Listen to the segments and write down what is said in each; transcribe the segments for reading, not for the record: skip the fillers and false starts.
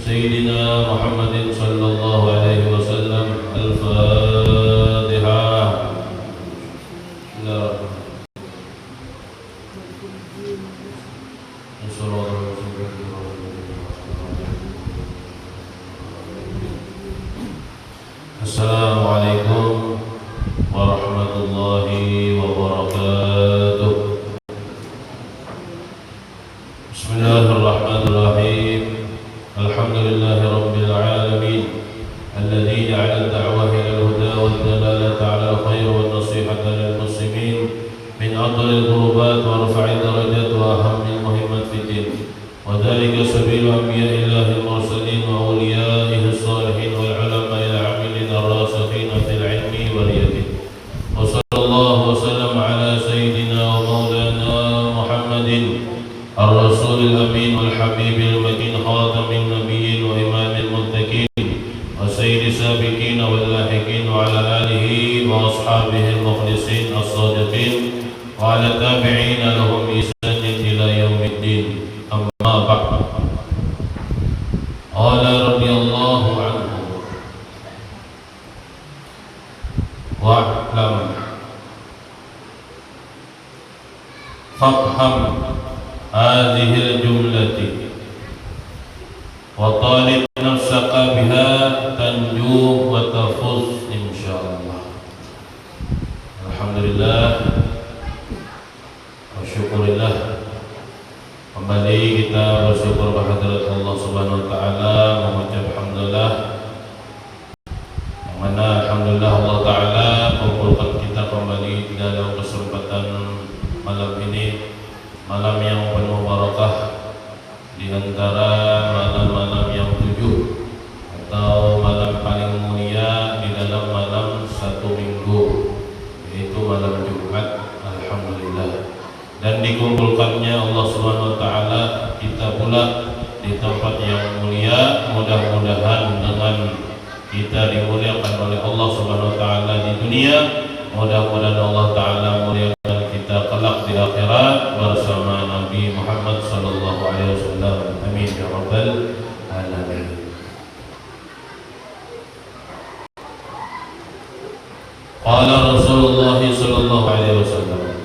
سيدنا محمد صلى الله عليه وسلم. الفاتحة. Assalamualaikum warahmatullahi wabarakatuh. Bismillahirrahmanirrahim. Alhamdulillahi rabbil alamin alladzi ja'ala ad-da'wah ila al-huda wad dalalata 'ala al-khair wan nasihata lil muslimin min afdalil qurbat wa rafa'id darajat wa ahammil muhimmat fid din wa dhalika sabilu anbiya'illahi al-mursalin wa awliya'ihi as-salihin wal 'ulama'il 'amilin ar-rasikhin fil 'ilmi wal yaqin. Wa sallallahu wa sallam ala sayyidina wa maulana Muhammadin ar-rasulil amin wal habibil makin khatamin nabiyyin wa imamil muttaqin wa sayyidis sabiqin wal lahiqin wa ala alihi wa ashabihi al-mukhlisin as-sadiqin wa ala tabi'in lahum bi ihsanin ila yaumiddin. Amma ba'd. Qala radhiyallahu anhu wa'lam fafham hadhil jumlati wa talib nafsaka biha tanju wa tafuz insyaallah. Alhamdulillah wa syukurillah, kembali kita bersyukur kehadirat Allah Subhanahu wa taala, mengucap alhamdulillah, yang mana alhamdulillah Allah taala mengumpulkan kita kembali dalam kesempatan malam ini, malam yang penuh barakah di antara malam-malam yang 7 atau malam paling mulia di dalam malam satu minggu, yaitu malam Jumat. Alhamdulillah, dan dikumpulkannya Allah Subhanahu wa taala kita pula di tempat yang mulia. Mudah-mudahan dengan kita dimuliakan oleh Allah Subhanahu wa taala di dunia, mudah-mudahan Allah taala muliakan kita kelak di akhirat bersama Nabi Muhammad sallallahu alaihi wasallam. Amin ya rabbal alamin. Qala Rasulullah sallallahu alaihi wasallam,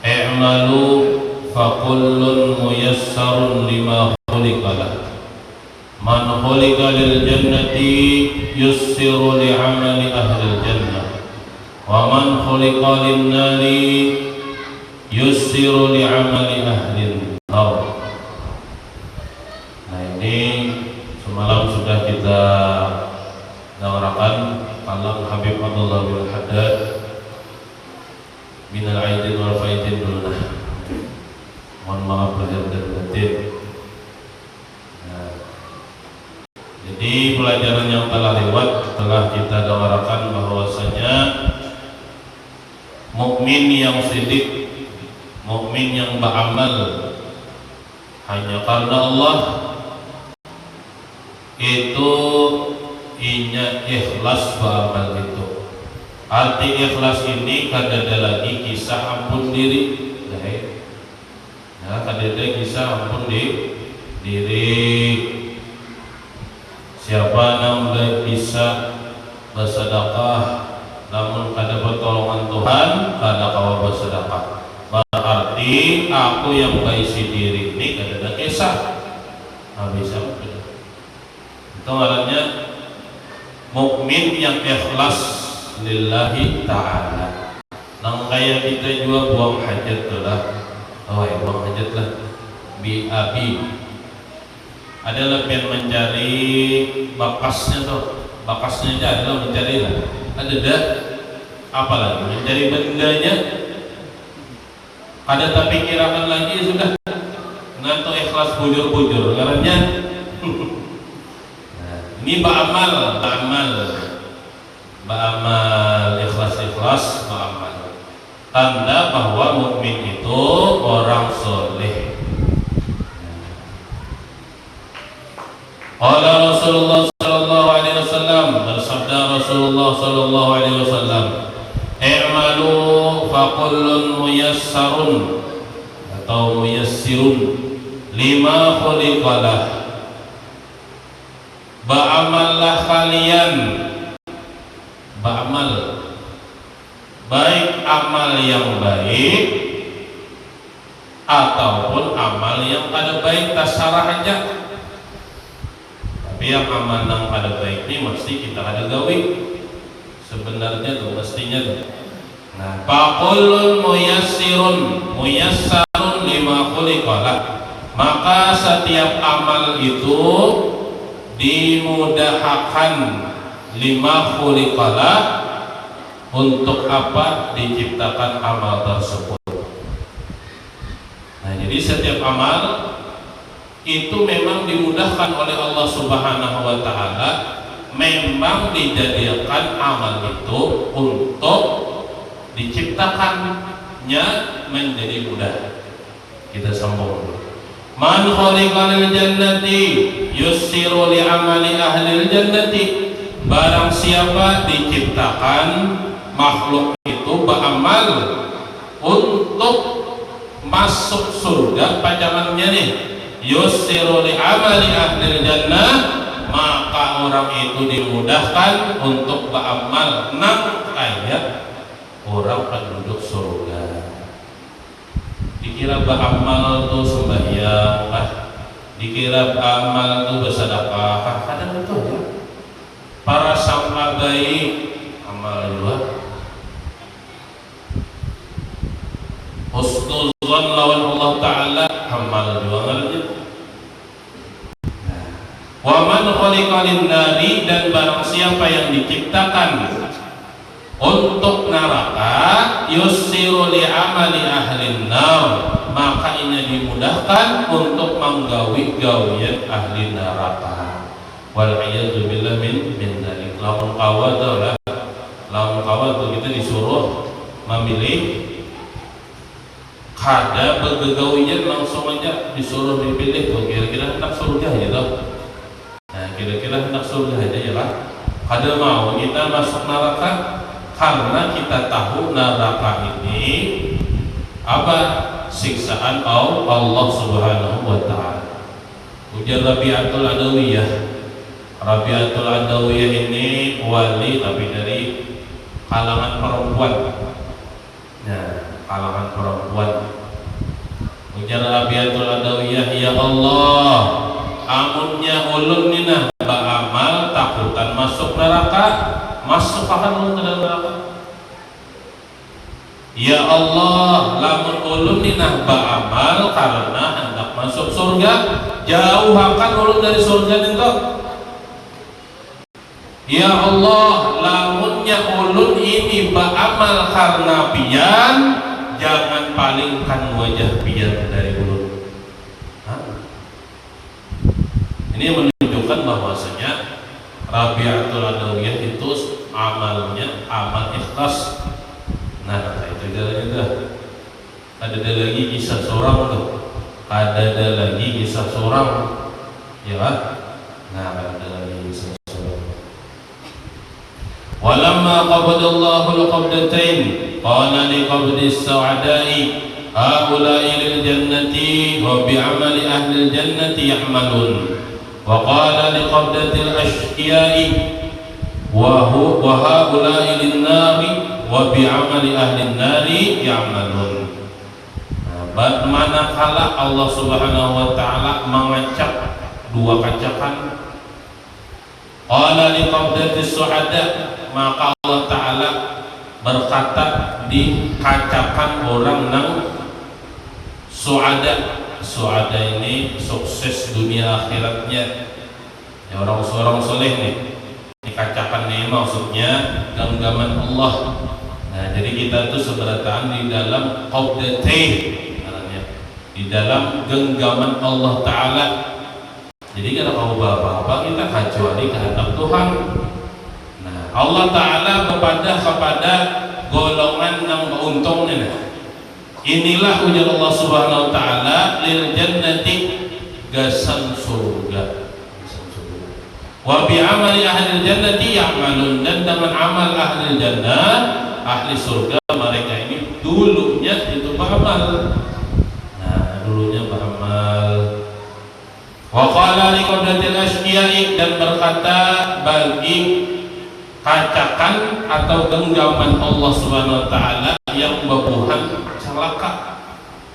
i'malu fa kullun muyassarun lima khuliqa lah. Man khuliqa lil jannati yussiru li amali ahli jannah wa man khuliqa lin nari yussiru li amali ahli nar. Nah, ini semalam sudah kita dengarkan kalam Habib Abdullah bin Haddad minal aidin wal faidin dullah. Mohon maaf lahir dan batin. Jadi pelajaran yang telah lewat telah kita dengarkan bahwasanya mukmin yang sidik, mukmin yang beramal hanya karena Allah, itu inya ikhlas beramal itu. Arti ikhlas ini kadada lagi kisah ampun diri. Ya, kadada kisah ampun diri. Siapa yang bisa bersedekah namun kada pertolongan Tuhan, kada kawa bersedekah. Berarti aku yang berisi diri ini kada ada kisah. Bisa itu ngarannya mukmin yang ikhlas lillahi ta'ala. Nang kaya kita juga buang hajat tu lah. Oh ya, buang hajat lah. Bi abi adalah yang mencari bakasnya tuh, bakasnya aja adalah mencari lah. Ada dah apa lagi mencari bendanya. Ada tapi kirakan lagi sudah ngantuk ikhlas bujur-bujur karena ini ba'amal ikhlas ba'amal, tanda bahwa mukmin itu orang soleh. Qala Rasulullah sallallahu alaihi wasallam, bersabda Rasulullah sallallahu alaihi wasallam, i'malu fa kullun muyassarun atau muyassirun lima khuliqalah. ba'amallah kalian, ba'amal, baik amal yang baik ataupun amal yang kada baik, terserah aja. Tapi yang amal yang kada baik ini mesti kita kada gawe sebenarnya tuh, mestinya tuh. Nah, faqulun muyassarun lima khuliqalah, maka setiap amal itu dimudahkan, lima khuliqalah, untuk apa diciptakan amal tersebut. Nah, jadi setiap amal itu memang dimudahkan oleh Allah Subhanahu wa taala, memang dijadikan amal itu untuk diciptakannya menjadi mudah. Kita sambung. Man khaliqal jannati yussiru li amali ahli jannati, barang siapa diciptakan makhluk itu beramal untuk masuk surga, pajangannya nih, yussiru li amali ahli jannah, maka orang itu dimudahkan untuk beramal kayak orang penduduk surga. Dikira beramal tuh sembahyang, dikira beramal tuh bersedekah, kadang itu ya. Para sahabat baik amal juga. Husnuzan lawan Allah Ta'ala amal juga ngerti. Wa man khaliqalin nari, dan barang siapa yang diciptakan untuk neraka, yussiru li amali ahli nar, maka ini dimudahkan untuk menggawi gawian ahli neraka. Wal iyadu billah min dzalik. Lamun kawat kita disuruh memilih, kada bergegawian langsung aja disuruh dipilih tuh, kira-kira hendak surga gitu. Nah, kira-kira hendak surga aja ya lah. Kada mau kita masuk neraka, karena kita tahu neraka ini apa, siksaan Allah Subhanahu wa taala. Ujar Rabi'atul Adawiyah. Rabi'atul Adawiyah ini wali tapi dari kalangan perempuan. Nah, kalangan perempuan. Ujar Rabi'atul Adawiyah, ya Allah, amunnya ulun nina beramal takutan masuk neraka, masuk akan ke dalam neraka. Ya Allah, lamun ulun ninah beramal karena hendak masuk surga, jauhkan ulun dari surga itu. Ya Allah, lamunnya ulun ini beramal karena pian, jangan palingkan wajah pian dari ulun. Ini menunjukkan bahwasanya Rabi'atul Adawiyah itu amalnya amal ikhlas. Nah, itu jalannya. Ada lagi kisah seorang tuh. Ada lagi kisah seorang, ya kan? Nah, ada lagi kisah seorang. Walamma qabadallahu al-qabdatain qala li qabdi as-sa'da'i haula'i lil jannati wa bi'amali ahli al-jannati ya'malun. Wa qala li qabdati al-ashqiya'i wa haula'i lin-nari wa bi'amali ahli nari ya'malun. Nah, manakala Allah Subhanahu wa taala mengacak dua kacakan, qala li qabdati su'ada, maka Allah taala berkata di kacakan orang nang su'ada. Su'ada ini sukses dunia akhiratnya, ya orang soleh nih. Dikacakan nih maksudnya genggaman Allah. Nah, jadi kita tuh seberataan di dalam qabdatain, di dalam genggaman Allah Ta'ala. Jadi kalau kamu apa-apa kita kecuali kehendak Tuhan. Nah, Allah Ta'ala kepada golongan yang beruntung nih. Inilah ujar Allah Subhanahu Wa Ta'ala lil jannati, gasan surga. Wa bi amali ahli jannati ya'malun, dan dengan amal ahli jannah, ahli surga, mereka ini dulunya itu beramal. Nah, dulunya beramal. Wa qala liqadatil asyiai, dan berkata bagi kacakan atau genggaman Allah Subhanahu wa taala yang bebuhan celaka.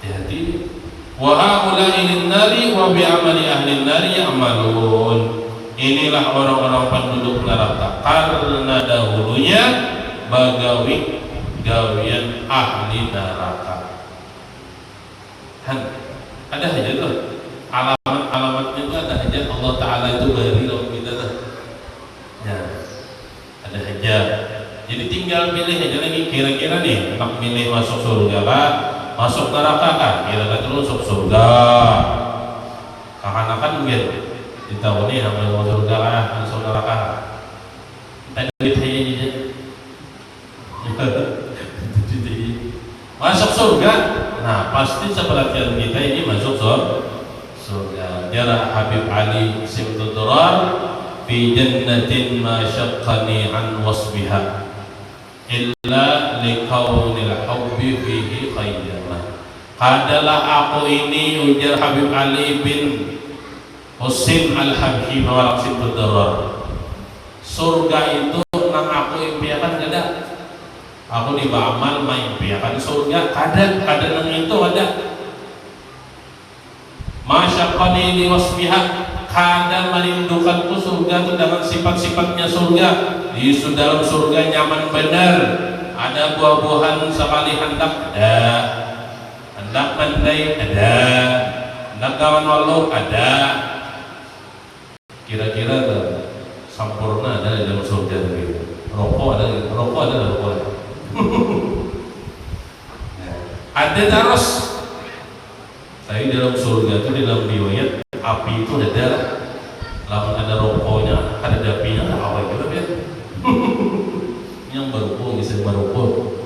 Hati-hati. Wa haula'i lin-nari wa bi'amali ahli nari ya'malun. Inilah orang-orang penduduk neraka karena dahulunya bagawi gawian ahli neraka. Ada aja tuh alamat-alamatnya itu, ada aja Allah Ta'ala itu beri lawan kita tuh ya, ada aja. Jadi tinggal pilih aja lagi, kira-kira nih nak milih masuk surga kah, masuk neraka kah, kira-kira terus masuk surga kakak-kakak mungkin ditahu nih hamil masuk surga kah, masuk neraka kita duit aja masuk surga. Nah pasti seperhatian kita ini masuk surga. Jara Habib Ali Simtudurar fi jannatin ma syaqqani an wasbiha illa liqaunil hubbi fihi khayyama. Adalah aku ini, ujar Habib Ali bin Husin Al-Habsyi Mawalak Simtudurar, surga itu nang aku impiakan gak ada. Aku di ba'amal maimpiakan surga ada nang itu ada. Masyaqqani li wasbiha, kada merindukanku surga itu dengan sifat-sifatnya surga. Di dalam surga nyaman benar, ada buah-buahan sekali hendak ada, hendak mandai ada, hendak kawan walau ada. Kira-kira sampurna ada di dalam surga begitu. Rokok ada rokok. Ada terus. Tapi dalam surga itu, dalam riwayat api itu ada, lalu ada rokoknya, ada apinya, ada awal juga ya. Yang berukul bisa berukul.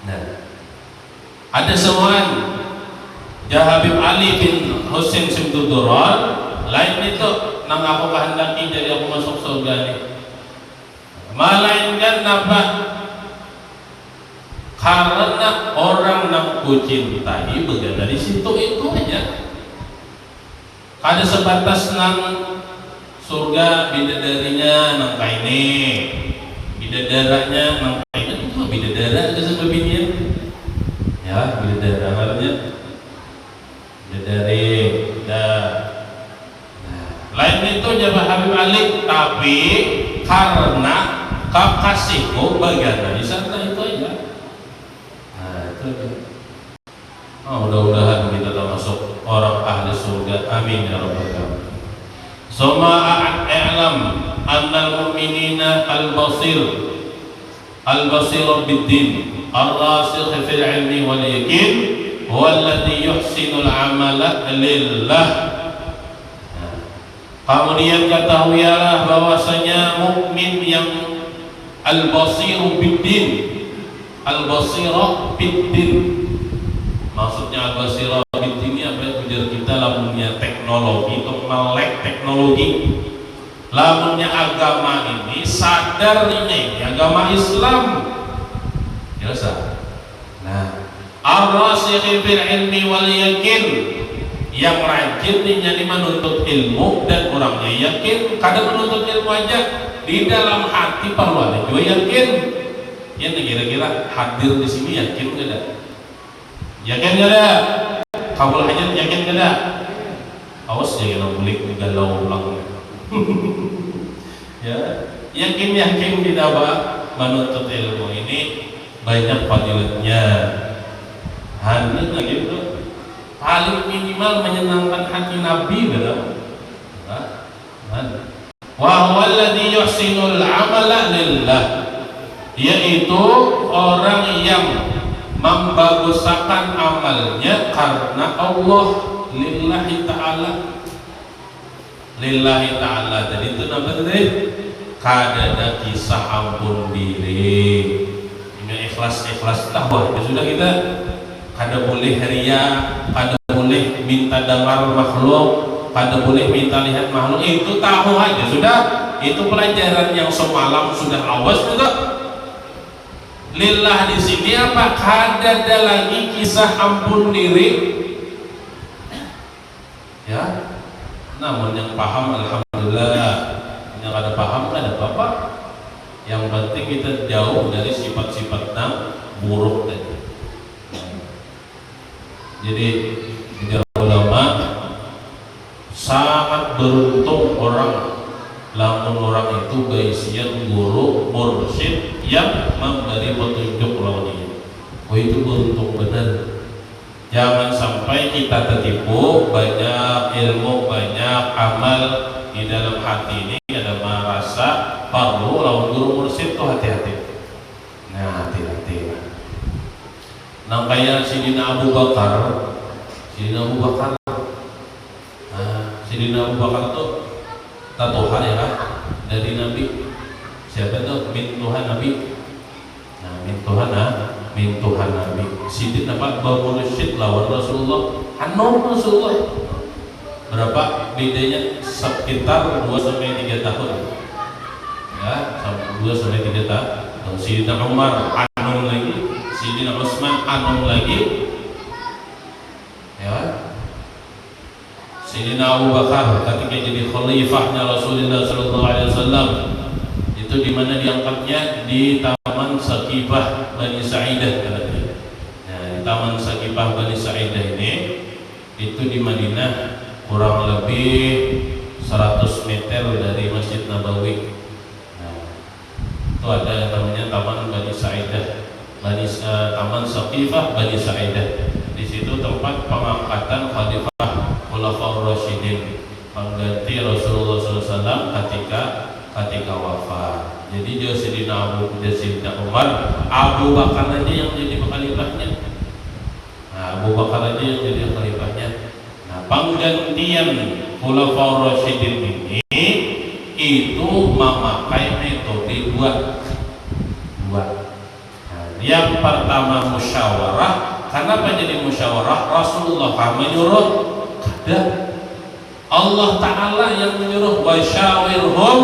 Nah, ada seorang Habib Ali bin Husin Simtudurar, lain itu nang aku kehendaki jadi aku masuk surga ini. Melainkan apa? Karena orang yang ku cintai berada di situ itu aja. Ada sebatas nang surga bidadarinya nang kaini, bidadaranya nang kaini itu bidadara ada sama binian. Ya bidadara namanya bidadari. Lain itu jabah Habib Ali, tapi karena kekasihku bagian di sana itu aja. Mudah-mudahan kita termasuk orang ahli surga, amin ya rabbal alamin. Suma a'lam annal mu'minina al-basir bid-din ar-rasikh fil ilmi wal yaqin huwa alladhi yuhsinul amala lillah. Kemudian ketahuilah bahwasanya mukmin yang al-basir bid-din, al-basirah bid-din, maksudnya al-basirah bid-din ini apa? Ujar kita lamunnya teknologi untuk melek teknologi, lamunnya agama ini sadar ini agama Islam biasa. Nah, ar-rasikh fil ilmi wal yakin, yang rajin nih menuntut ilmu dan orangnya yakin. Kadang menuntut ilmu aja di dalam hati perlu ada juga yakin. Ya kira-kira hadir di sini yakin gak ada? Yakin gak ada? Kabul hajat yakin gak ada? Awas jangan ngulik galau ulang. Ya, yakin kita menuntut ilmu ini banyak fadilatnya. Hanya gitu, paling minimal menyenangkan hati Nabi dalam. Wa huwa alladhi yuhsinul amala lillah, yaitu orang yang membaguskan amalnya karena Allah, lillahi ta'ala. Lillahi ta'ala tadi itu namanya tadi kadada kisah ampun diri, ini ikhlas tahu ya sudah. Kita kada boleh ria, kada boleh minta dengar makhluk, kada boleh minta lihat makhluk, itu tahu aja sudah. Itu pelajaran yang semalam sudah awas juga. Lillah di sini apa? Kada ada lagi kisah ampun diri. Ya. Namun yang paham alhamdulillah, yang ada paham nggak ada apa-apa. Yang penting kita jauh dari sifat-sifat yang buruk tadi. Jadi ulama sangat beruntung lamun orang itu baisian guru mursyid yang memberi petunjuk lawan dia. Oh itu beruntung benar. Jangan sampai kita tertipu, banyak ilmu, banyak amal di dalam hati ini ada merasa perlu lawan guru mursyid tuh hati-hati. Nah hati-hati. Nah kayak Sidina Abu Bakar, Sidina Abu Bakar tuh tatuhan ya kan dari Nabi. Siapa tuh min Tuhan Nabi? Nah min Tuhan Nabi. Sidin apa bermursyid lawan Rasulullah, anom Rasulullah. Berapa bedanya? Sekitar 2-3 tahun. Ya, 2-3 tahun. Sidina Umar anom lagi, Sidina Utsman anom lagi. Ya. Sayyidina Abu Bakar ketika jadi khalifahnya Rasulullah SAW itu di mana diangkatnya di Taman Saqifah Bani Sa'idah katanya. Nah, di Taman Saqifah Bani Sa'idah ini itu di Madinah kurang lebih 100 meter dari Masjid Nabawi. Nah, itu ada yang namanya Taman Bani Sa'idah, Taman Saqifah Bani Sa'idah. Di situ tempat pengangkatan khalifah Khulafaur Rasyidin, pengganti Rasulullah SAW ketika wafat. Jadi dia Sayyidina Umar, Abu Bakar aja yang jadi khalifahnya. Nah, Abu Bakar aja yang jadi khalifahnya. Nah, penggantian Khulafaur Rasyidin ini itu memakai metode dua. Nah, yang pertama musyawarah. Kenapa jadi musyawarah? Rasulullah menyuruh, ada Allah Ta'ala yang menyuruh wasyawirhum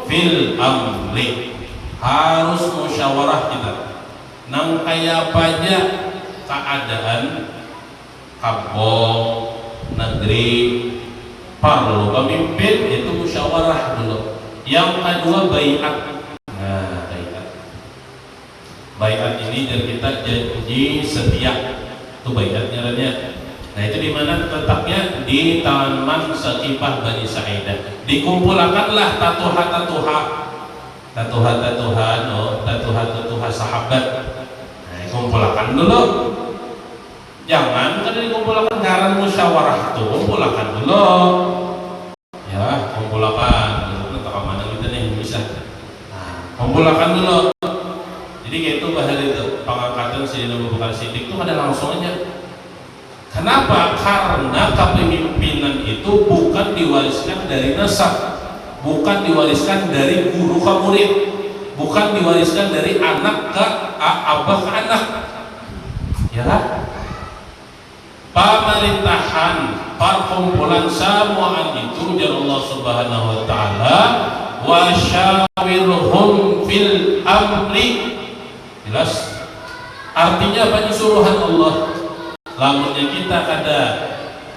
fil amri. Harus musyawarah kita. Nang kaya aja keadaan kampung, negeri, perlu pemimpin itu musyawarah dulu. Yang kedua baiat. Nah, baiat ini dan kita janji setia. Itu baiatnya namanya. Nah itu di mana tetapnya di Taman Saqifah Bani Sa'idah. Dikumpulkanlah tatuha sahabat. Nah dikumpulkan dulu. Jangan kan dikumpulkan karena musyawarah itu, kumpulkan dulu. Ya kumpulkan. Dulu tak mana kita nih bisa. Nah, kumpulkan dulu. Jadi kayak itu bahasa itu pengangkatan Sayyidina Abu Bakar Siddiq itu ada langsung aja. Kenapa? Karena kepemimpinan itu bukan diwariskan dari nasab, bukan diwariskan dari guru ke murid, bukan diwariskan dari anak ke abah ke anak. Ya kan? Pemerintahan, perkumpulan semuaan itu dari Allah Subhanahu wa taala wa syawirhum fil amri. Jelas? Artinya apa? Suruhan Allah. Lamunnya kita kada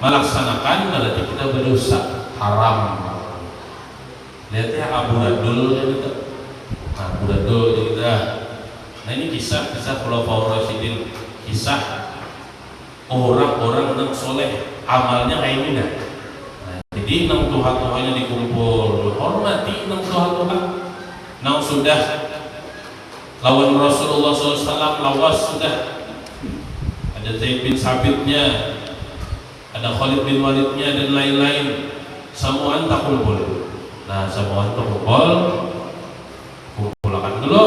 melaksanakan berarti kita berdosa, haram. Lihat ya aburadul gitu. Aburadul gitu. Nah ini kisah Khulafaur Rasyidin, kisah orang-orang yang soleh, amalnya kayak ini dah. Nah, jadi enam Tuhan-Tuhannya dikumpul, hormati enam Tuhan-Tuhan. Nah sudah lawan Rasulullah SAW lawas sudah. Ada Zaid bin Sabitnya, ada Khalid bin Walidnya dan lain-lain. Semuaan tak kumpul. Nah semuaan tak kumpulkan dulu.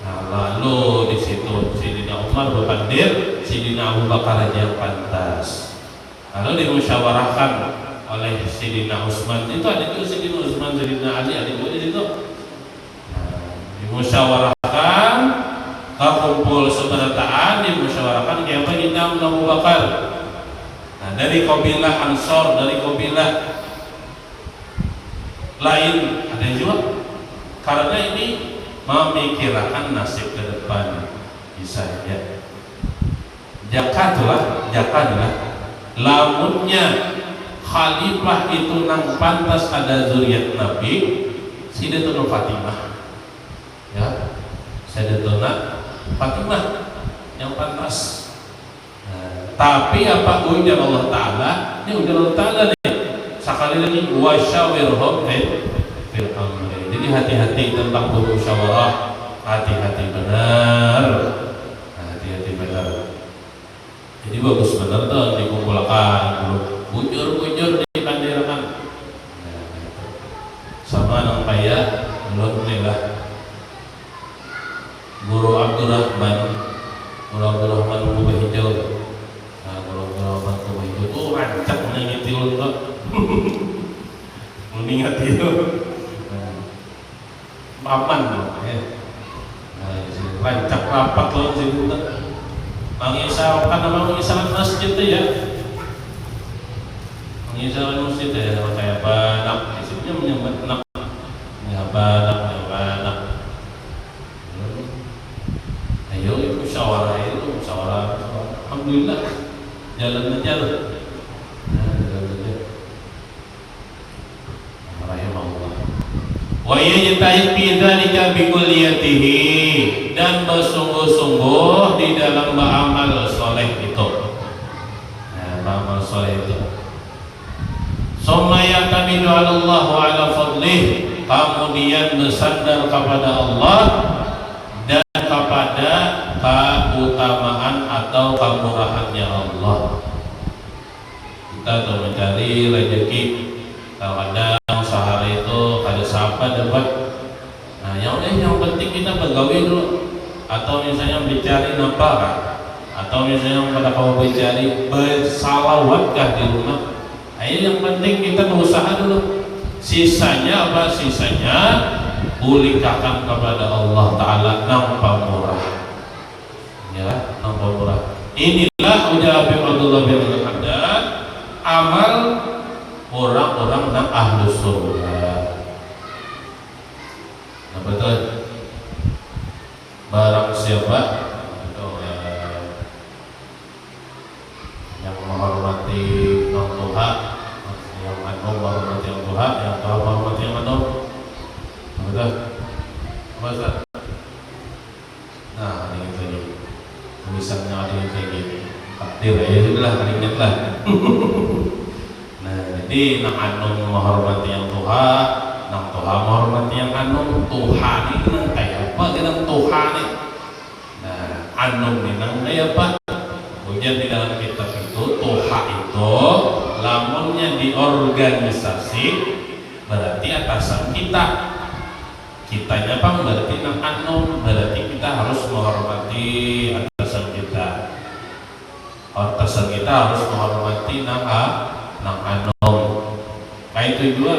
Nah lalu di situ Sayyidina Umar berpandir, Sayyidina Abu Bakar aja yang pantas. Lalu dimusyawarahkan oleh Sayyidina Utsman. Itu ada juga Sayyidina Utsman, Sayyidina Ali ada juga di situ. Nah, dimusyawarahkan. Kumpul seberataan dimusyawarahkan kayak apa kita Abu Bakar. Nah dari kabilah Ansor, dari kabilah lain ada juga. Karena ini memikirkan nasib ke depan bisa ya. Jakatlah lamunnya khalifah itu nang pantas ada zuriat Nabi Sayyidatuna Fatimah, ya, Sayyidatuna Fatimah yang pantas. Nah, tapi apa ujar Allah Ta'ala, ini ujar Allah Ta'ala nih sekali lagi, wasyawirhum fil amri. Jadi hati-hati tentang bermusyawarah, hati-hati benar, hati-hati benar. Jadi bagus benar tuh dikumpulkan, bujur-bujur di kandirakan. Nah, sama nang payah belum lah. Guru Abdurrahman Kubah Hijau. Nah, Guru Abdurrahman Kubah Hijau tuh rancak mengingetin kok. Mengingat itu. Papan loh, ya. Nah, rancak rapat loh sini tuh. Mengisahkan nama mengisahkan masjid tuh ya. Mengisahkan masjid ya, sama kayak banak. Disebutnya menyebut nak. Ya banak. Ayo musyawarah. Alhamdulillah jalan aja loh. Wa yajtahid fi dzalika bi kulliyatihi, dan bersungguh-sungguh di dalam beramal soleh itu. Nah, beramal soleh itu. Summa ya'tamidu 'ala Allah wa 'ala fadlih, kemudian bersandar kepada Allah dan kepada keutamaan atau kemurahannya Allah. Kita tuh mencari rezeki, kadang sehari itu ada siapa dapat. Nah, yang penting kita bergawe dulu, atau misalnya mencari nafkah, atau misalnya pada kamu mencari bersalawat di rumah. Ayo yang penting kita berusaha dulu. Sisanya apa? Sisanya bulikahkan kepada Allah Ta'ala nang pamurah. Ya, nang pamurah. Inilah ujar Abdullah bin Haddad, amal orang-orang nang ahlus surga. Nah, betul. Barang siapa yang menghormati nang Tuhan, yang menghormati yang Tuhan, yang Tuhan menghormati yang Tuhan. Betul. Bahasa. Nah, ini tadi. Tulisannya ada yang kayak gini. Takdir ya sudahlah, ingatlah. Nah, jadi nang anum menghormati yang Tuhan, nang Tuhan menghormati yang anum. Tuhan ini nang kayak apa? Kita Tuhan ini. Nah, anum ini nang kayak apa? Kemudian di dalam kitab itu Tuhan itu lamunnya di organisasi berarti atasan kita. Kitanya apa? Berarti nang anum, berarti kita harus menghormati atasan kita. Atasan kita harus menghormati nang anum. Kayak itu juga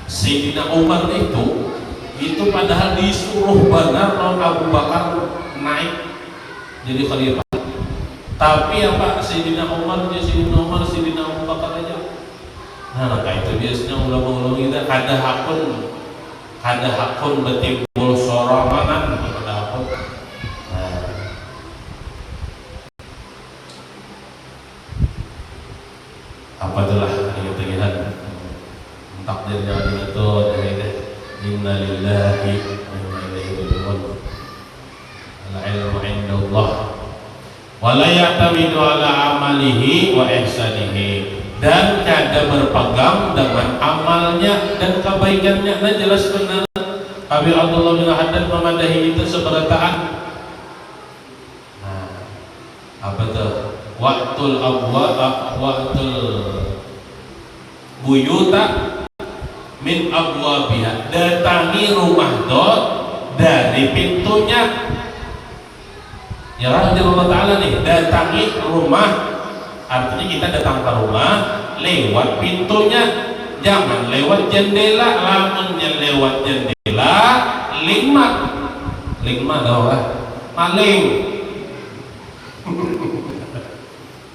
Sayyidina Umar itu padahal disuruh benar non Abu Bakar naik jadi khalifah. Tapi apa Sayyidina Umar Sayyidina Abu Bakar aja. Nah, kayak itu biasanya ulama-ulama kita kada hakun betimbul soromanan kada hakun. Nah, apa itulah kegiatan takdirnya itu dari inna lillahi wa inna ilaihi raji'un. Al-ilmu indallah wa la ya'tamidu ala amalihi wa ihsanihi, dan kada berpegang dengan amalnya dan kebaikannya. Nah, jelas benar Habib Abdullah bin Haddad memadahi itu seberataan. Nah, apa tuh? Waqtul buyuta min abwabiha, datangi rumah dari pintunya. Ya Allah Ta'ala nih, datangi rumah. Artinya kita datang ke rumah lewat pintunya, jangan lewat jendela. Lamunnya lewat jendela lima dong lah, maling.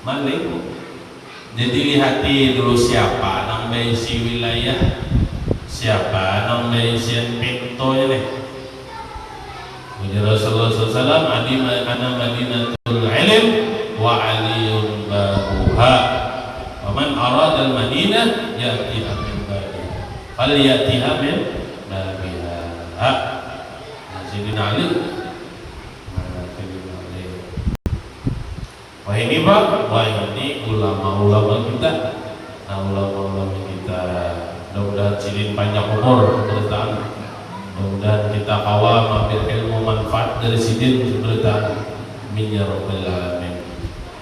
Maling. Jadi lihati dulu siapa nang mengisi wilayah, siapa nang mengisi pintunya nih. Rasulullah SAW ana madinatul ilm wa aliyun babuha. man arada al-Madinah ya'tiha min babiha fal ya'tiha min babiha. Sayyidina Ali. Wah ini Pak, wah ini ulama-ulama kita. Nah ulama-ulama kita, mudah-mudahan silin panjang umur beritaan. Mudah-mudahan kita kawal mampir ilmu manfaat dari sidin beritaan. Amin ya rabbal alamin.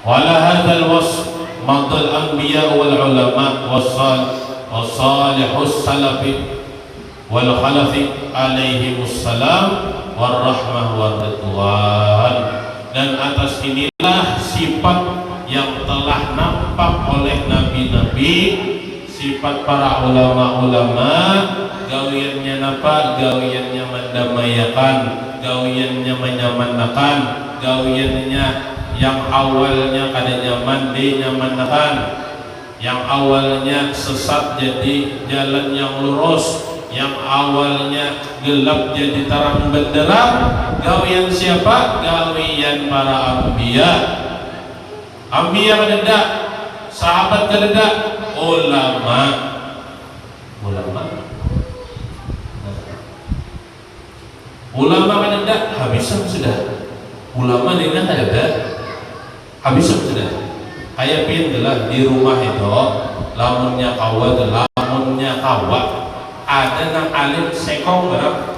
Wala hadzal wasf madal anbiya wal ulama wassalihus salafi wal khalafi alaihimus salam war rahmah war ridwan. Dan atas inilah sifat yang telah nampak oleh nabi-nabi, sifat para ulama-ulama, gawiannya apa? Gawiannya mendamaikan, gawiannya menyamanakan, gawiannya yang awalnya kada nyaman dinyamanakan, yang awalnya sesat jadi jalan yang lurus, yang awalnya gelap jadi terang benderang. Gawian siapa? Gawian para anbiya. Anbiya kadeda, sahabat kadeda, ulama. Ulama kadeda, habisan sudah. Ulama dengan kadeda, habisan sudah. Kayak pindah di rumah itu, lamunnya kawa, lamunnya kawa. Ada nang alim sekong barang,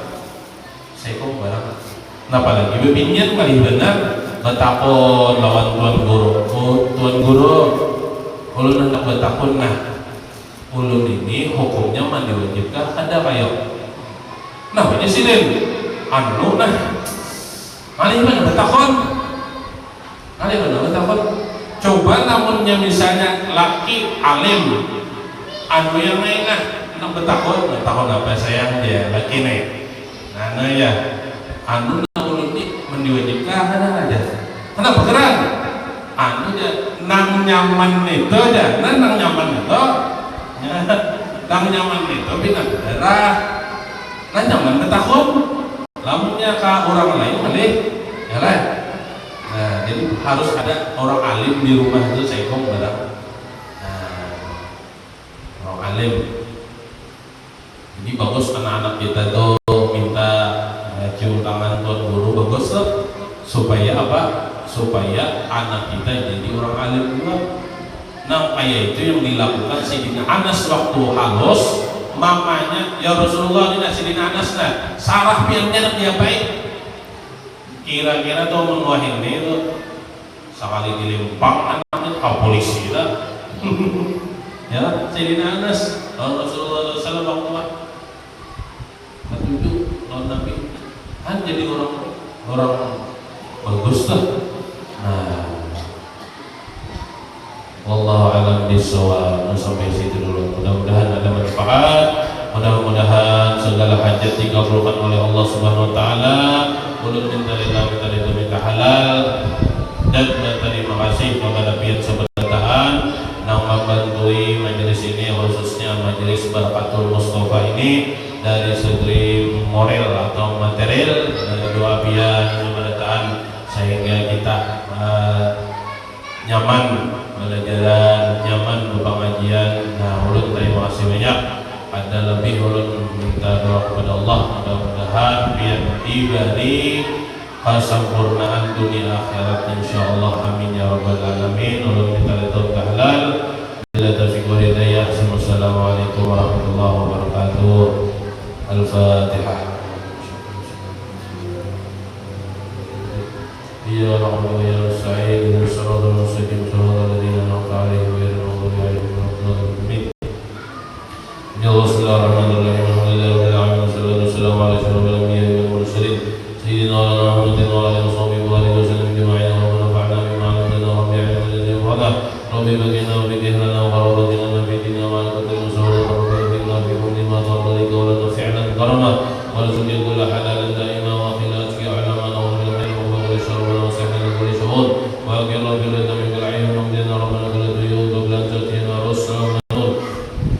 Napa lagi bebinyan kali benar betakon lawan tuan guru, ulun hendak betakon. Nah ulun ini hukumnya mandi wajibkah ada kayak namanya silin anu nah mali mana betakon coba namunnya misalnya laki alim anu yang lain nak betakon apa sayang dia laki nih nah ya anu diwajibkan ada aja. Kenapa gerak? Anu aja nang nyaman itu aja, nang nyaman itu, nang nyaman itu bina darah, nang nyaman ketakut, lamunnya ke orang lain boleh, ya lah. Nah, jadi harus ada orang alim di rumah itu sekong barang. Nah, orang alim. Jadi bagus anak-anak kita tuh minta cium tangan tuan guru bagus tuh supaya apa? Supaya anak kita jadi orang alim juga. Nah kayak itu yang dilakukan Sayyidina Anas waktu halus mamanya ya Rasulullah ini Sayyidina Anas nah sarah piannya nak diapain? Kira-kira tuh menguahin itu sekali dilempang anaknya ke polisi lah. Ya Sayyidina Anas Rasulullah SAW waktu itu lawan Nabi kan jadi orang bagus tuh. Nah, wallahu a'lam bishawab. Sampai situ dulu. Mudah-mudahan ada manfaat. Mudah-mudahan segala hajat dikabulkan oleh Allah Subhanahu wa taala. Ulun minta minta halal dan terima kasih kepada pihak seberataan yang membantui majelis ini, khususnya majelis Barakatul Mustafa ini dari segi moral atau material dari dua pihak seberataan sehingga kita nyaman belajar, nyaman berpengajian. Nah, ulun terima kasih banyak. Ada lebih ulun minta doa kepada Allah mudah-mudahan biar diberi kesempurnaan dunia akhirat insyaallah. Amin ya rabbal alamin. Ulun minta ridho halal bila taufiq wa hidayah. Assalamualaikum warahmatullahi wabarakatuh. Al-Fatihah. Ya Rabbi ya Sa'id al-Siratal Mustaqim siratal ladzina an'amta 'alaihim ghairil maghdubi 'alaihim waladdallin. Ya Bismillahirrahmanirrahim. Alhamdulillahirabbil alamin. Wassalamu ala asyrofil anbiya'i wal mursalin sayyidina Muhammadin wa ala alihi wa sahbihi wa sallam ajma'in. Wa nafa'na bima 'allamtana wa bi'ilmina ladunka wa 'ala rabbi baghina wa bidihrana wa qarabatina wa bidina wa al-qatil musawwara wa baghina fi kulli ma tadallika wa lana fi'lan karama wa rizqi kulli halalan da'ima wa qina atqi'a 'ala ma nawmi وأكل رجلا من العين ومدنا ربنا فلا تجوز ولا تأتينا رسلا ونور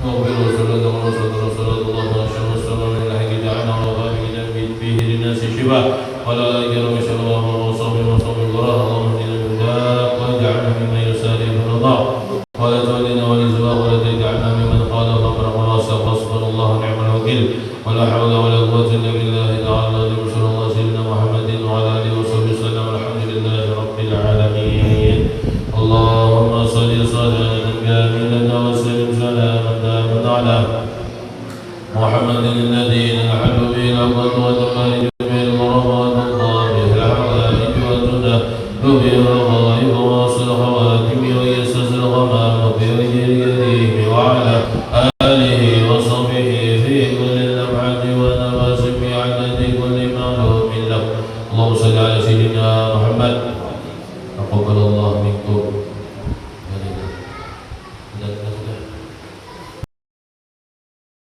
واغفر رسولنا ورسول رسول الله وأشهد رسولا من الحق جعلنا وغافلنا فيه للناس شفاء ولا أجر من شر الله وصوم وصوم القرآن اللهم اهدنا بالهدى واجعلنا ممن يسارع في الرضا ولا تولنا ولزا وكيل ولا حول ولا قوة إلا بالله تعالى العظيم صلى الله على سيدنا محمد وعلى آله وصحبه وسلم الحمد لله رب العالمين. اللهم صل صلاة كاملة وسلم سلاما تاما على محمد الذي نحب به الأرض وتخرج به الغربات وتقضى به الحوائج وتنهى به الرغائب وأصل الخواتم ويسس الغمام في وجه الكريم وعلى آله وصحبه في كل